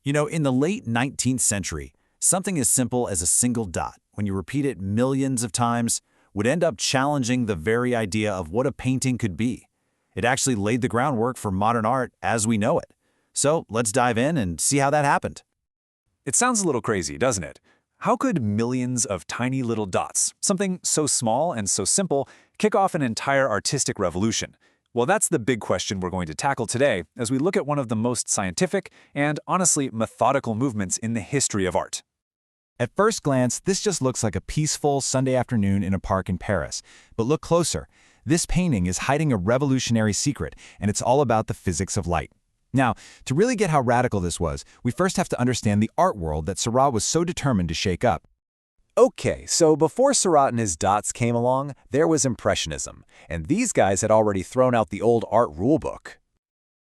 In the late 19th century, something as simple as a single dot, when you repeat it millions of times, would end up challenging the very idea of what a painting could be. It actually laid the groundwork for modern art as we know it. So let's dive in and see how that happened. It sounds a little crazy, doesn't it? How could millions of tiny little dots, something so small and so simple, kick off an entire artistic revolution? Well, that's the big question we're going to tackle today as we look at one of the most scientific and, honestly, methodical movements in the history of art. At first glance, this just looks like a peaceful Sunday afternoon in a park in Paris. But look closer. This painting is hiding a revolutionary secret, and it's all about the physics of light. Now, to really get how radical this was, we first have to understand the art world that Seurat was so determined to shake up. Okay, so before Seurat and his dots came along, there was Impressionism, and these guys had already thrown out the old art rulebook.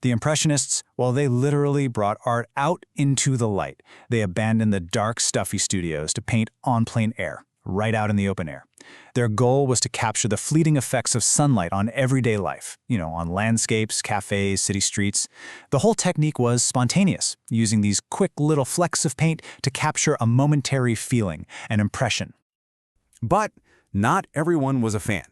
The Impressionists, well, they literally brought art out into the light. They abandoned the dark, stuffy studios to paint on plein air, right out in the open air. Their goal was to capture the fleeting effects of sunlight on everyday life, on landscapes, cafes, city streets. The whole technique was spontaneous, using these quick little flecks of paint to capture a momentary feeling, an impression. But not everyone was a fan.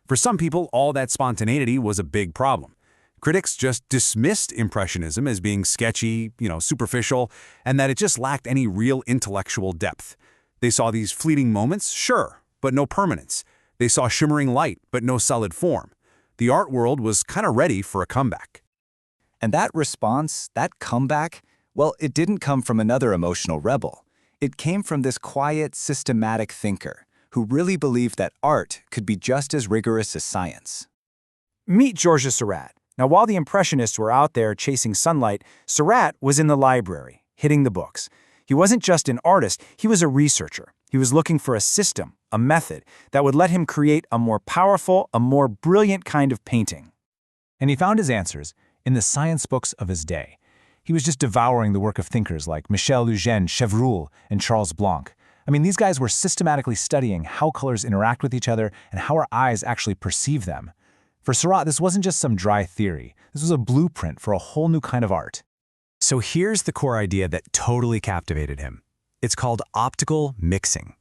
For some people, all that spontaneity was a big problem. Critics just dismissed Impressionism as being sketchy, superficial, and that it just lacked any real intellectual depth. They saw these fleeting moments, sure, but no permanence. They saw shimmering light, but no solid form. The art world was kind of ready for a comeback. And that response, that comeback, well, it didn't come from another emotional rebel. It came from this quiet, systematic thinker who really believed that art could be just as rigorous as science. Meet Georges Seurat. Now, while the Impressionists were out there chasing sunlight, Seurat was in the library, hitting the books. He wasn't just an artist, he was a researcher. He was looking for a system, a method, that would let him create a more powerful, a more brilliant kind of painting. And he found his answers in the science books of his day. He was just devouring the work of thinkers like Michel Lejeune, Chevreul, and Charles Blanc. These guys were systematically studying how colors interact with each other and how our eyes actually perceive them. For Seurat, this wasn't just some dry theory. This was a blueprint for a whole new kind of art. So here's the core idea that totally captivated him. It's called optical mixing.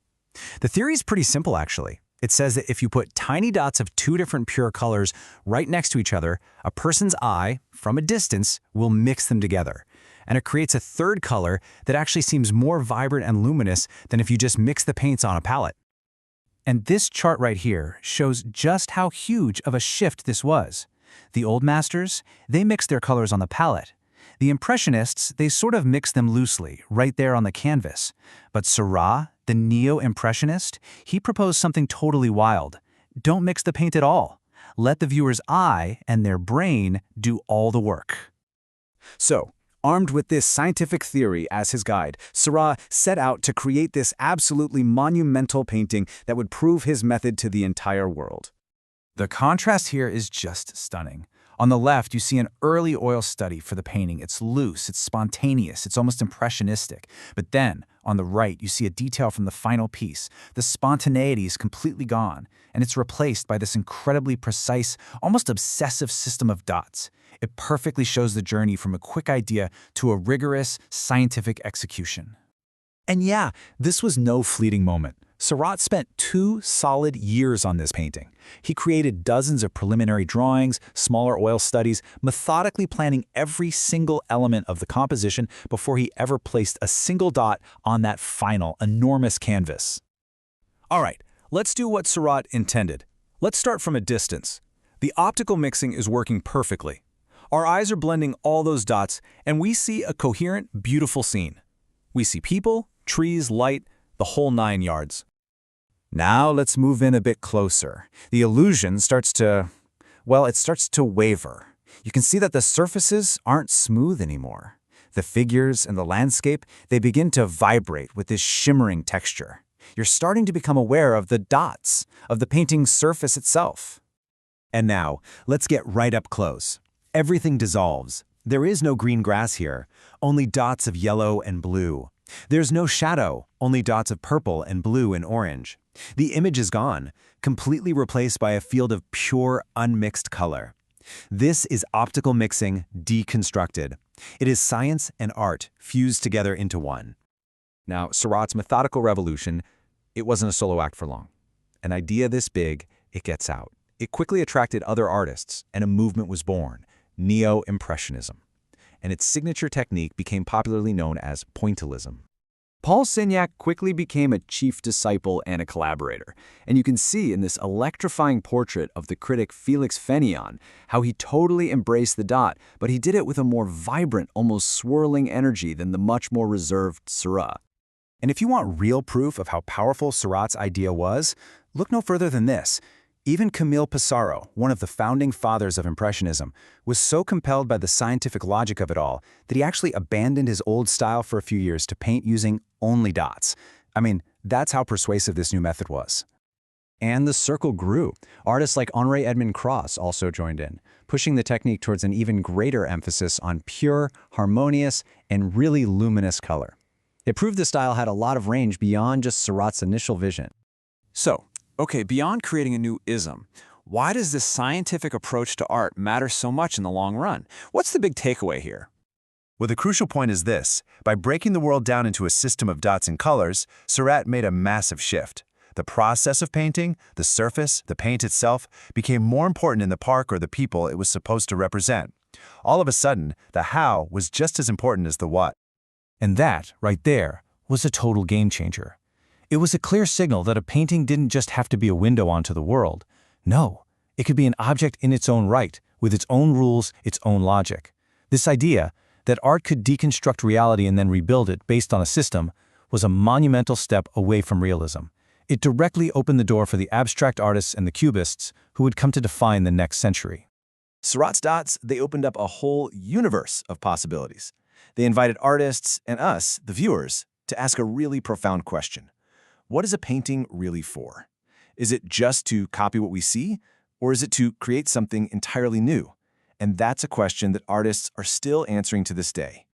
The theory is pretty simple, actually. It says that if you put tiny dots of two different pure colors right next to each other, a person's eye, from a distance, will mix them together. And it creates a third color that actually seems more vibrant and luminous than if you just mix the paints on a palette. And this chart right here shows just how huge of a shift this was. The old masters, they mixed their colors on the palette. The Impressionists, they sort of mixed them loosely, right there on the canvas. But Seurat, the neo-impressionist, he proposed something totally wild. Don't mix the paint at all. Let the viewer's eye and their brain do all the work. So, armed with this scientific theory as his guide, Seurat set out to create this absolutely monumental painting that would prove his method to the entire world. The contrast here is just stunning. On the left, you see an early oil study for the painting. It's loose, it's spontaneous, it's almost impressionistic. But then, on the right, you see a detail from the final piece. The spontaneity is completely gone, and it's replaced by this incredibly precise, almost obsessive system of dots. It perfectly shows the journey from a quick idea to a rigorous, scientific execution. And yeah, this was no fleeting moment. Seurat spent 2 solid years on this painting. He created dozens of preliminary drawings, smaller oil studies, methodically planning every single element of the composition before he ever placed a single dot on that final, enormous canvas. All right, let's do what Seurat intended. Let's start from a distance. The optical mixing is working perfectly. Our eyes are blending all those dots, and we see a coherent, beautiful scene. We see people, trees, light, the whole 9 yards. Now let's move in a bit closer. The illusion starts to waver. You can see that the surfaces aren't smooth anymore. The figures and the landscape, they begin to vibrate with this shimmering texture. You're starting to become aware of the dots, of the painting's surface itself. And now, let's get right up close. Everything dissolves. There is no green grass here, only dots of yellow and blue. There's no shadow, only dots of purple and blue and orange. The image is gone, completely replaced by a field of pure, unmixed color. This is optical mixing deconstructed. It is science and art fused together into one. Now, Seurat's methodical revolution, it wasn't a solo act for long. An idea this big, it gets out. It quickly attracted other artists, and a movement was born, Neo-Impressionism. And its signature technique became popularly known as pointillism. Paul Signac quickly became a chief disciple and a collaborator, and you can see in this electrifying portrait of the critic Félix Fénéon how he totally embraced the dot, but he did it with a more vibrant, almost swirling energy than the much more reserved Seurat. And if you want real proof of how powerful Seurat's idea was, look no further than this. Even Camille Pissarro, one of the founding fathers of Impressionism, was so compelled by the scientific logic of it all that he actually abandoned his old style for a few years to paint using only dots. I mean, that's how persuasive this new method was. And the circle grew. Artists like Henri Edmond Cross also joined in, pushing the technique towards an even greater emphasis on pure, harmonious, and really luminous color. It proved the style had a lot of range beyond just Seurat's initial vision. So, okay, beyond creating a new ism, why does this scientific approach to art matter so much in the long run? What's the big takeaway here? Well, the crucial point is this. By breaking the world down into a system of dots and colors, Seurat made a massive shift. The process of painting, the surface, the paint itself, became more important in the park or the people it was supposed to represent. All of a sudden, the how was just as important as the what. And that, right there, was a total game changer. It was a clear signal that a painting didn't just have to be a window onto the world. No, it could be an object in its own right, with its own rules, its own logic. This idea, that art could deconstruct reality and then rebuild it based on a system, was a monumental step away from realism. It directly opened the door for the abstract artists and the cubists who would come to define the next century. Seurat's dots, they opened up a whole universe of possibilities. They invited artists and us, the viewers, to ask a really profound question. What is a painting really for? Is it just to copy what we see, or is it to create something entirely new? And that's a question that artists are still answering to this day.